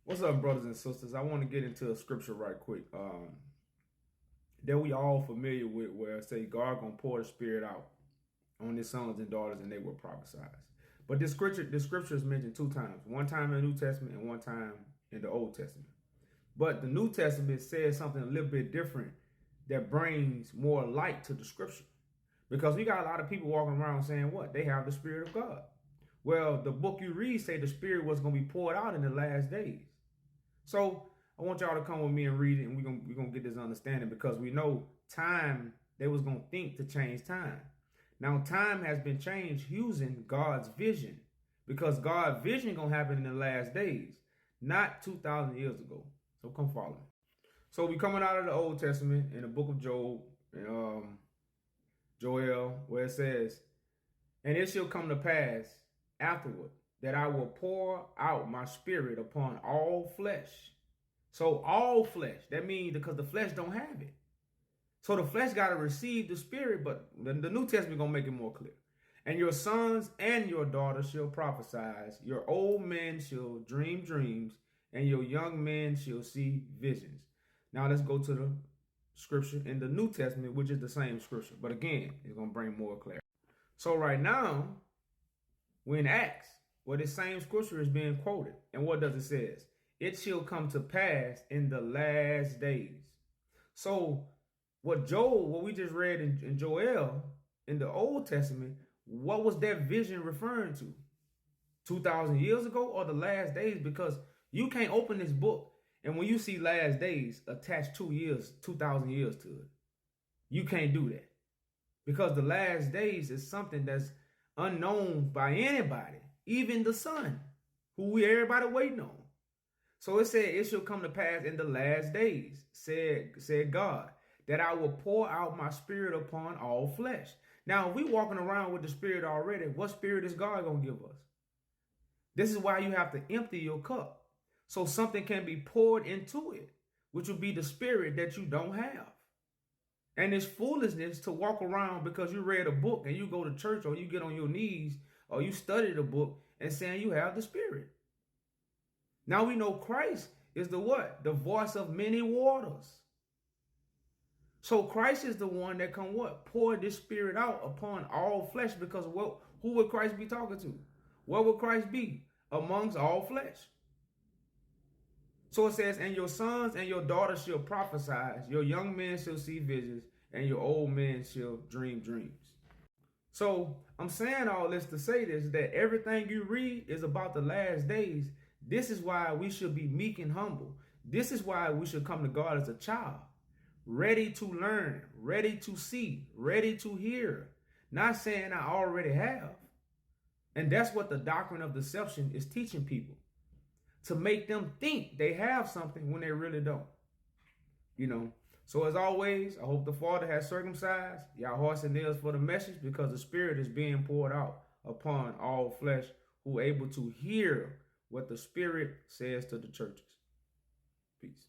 What's up, brothers and sisters? I want to get into a scripture right quick. That we all familiar with, where it say God gonna pour the Spirit out on His sons and daughters, and they will prophesy. But this scripture is mentioned two times. One time in the New Testament, and one time in the Old Testament. But the New Testament says something a little bit different that brings more light to the scripture, because we got a lot of people walking around saying what they have the Spirit of God. Well, the book you read say the Spirit was gonna be poured out in the last days. So I want y'all to come with me and read it, and we're gonna get this understanding, because we know time, they was gonna think to change time. Now time has been changed using God's vision, because God's vision gonna happen in the last days, not 2,000 years ago. So come follow me. So we coming out of the Old Testament in the book of Job, Joel, where it says, "And it shall come to pass afterward that I will pour out my spirit upon all flesh." So all flesh, that means because the flesh don't have it. So the flesh got to receive the spirit, but the New Testament gonna make it more clear. "And your sons and your daughters shall prophesy, your old men shall dream dreams, and your young men shall see visions." Now let's go to the scripture in the New Testament, which is the same scripture, but again, it's gonna bring more clarity. So right now, we're in Acts, where the same scripture is being quoted. And what does it say? "It shall come to pass in the last days." So what we just read in Joel in the Old Testament, what was that vision referring to? 2,000 years ago or the last days? Because you can't open this book and when you see last days attach 2,000 years to it. You can't do that, because the last days is something that's unknown by anybody, even the Son, who everybody waiting on. So it said, "It shall come to pass in the last days, said God, that I will pour out my spirit upon all flesh." Now, if we walking around with the spirit already, what spirit is God going to give us? This is why you have to empty your cup, so something can be poured into it, which will be the spirit that you don't have. And it's foolishness to walk around because you read a book and you go to church or you get on your knees or you study the book and saying you have the spirit. Now we know Christ is the what? The voice of many waters. So Christ is the one that can what? Pour this spirit out upon all flesh, because who would Christ be talking to? What would Christ be? Amongst all flesh. So it says, "And your sons and your daughters shall prophesy, your young men shall see visions, and your old men shall dream dreams." So I'm saying all this to say this, that everything you read is about the last days. This is why we should be meek and humble. This is why we should come to God as a child, ready to learn, ready to see, ready to hear. Not saying I already have. And that's what the doctrine of deception is teaching people, to make them think they have something when they really don't. So as always, I hope the Father has circumcised y'all hearts and ears for the message, because the Spirit is being poured out upon all flesh who are able to hear what the Spirit says to the churches. Peace.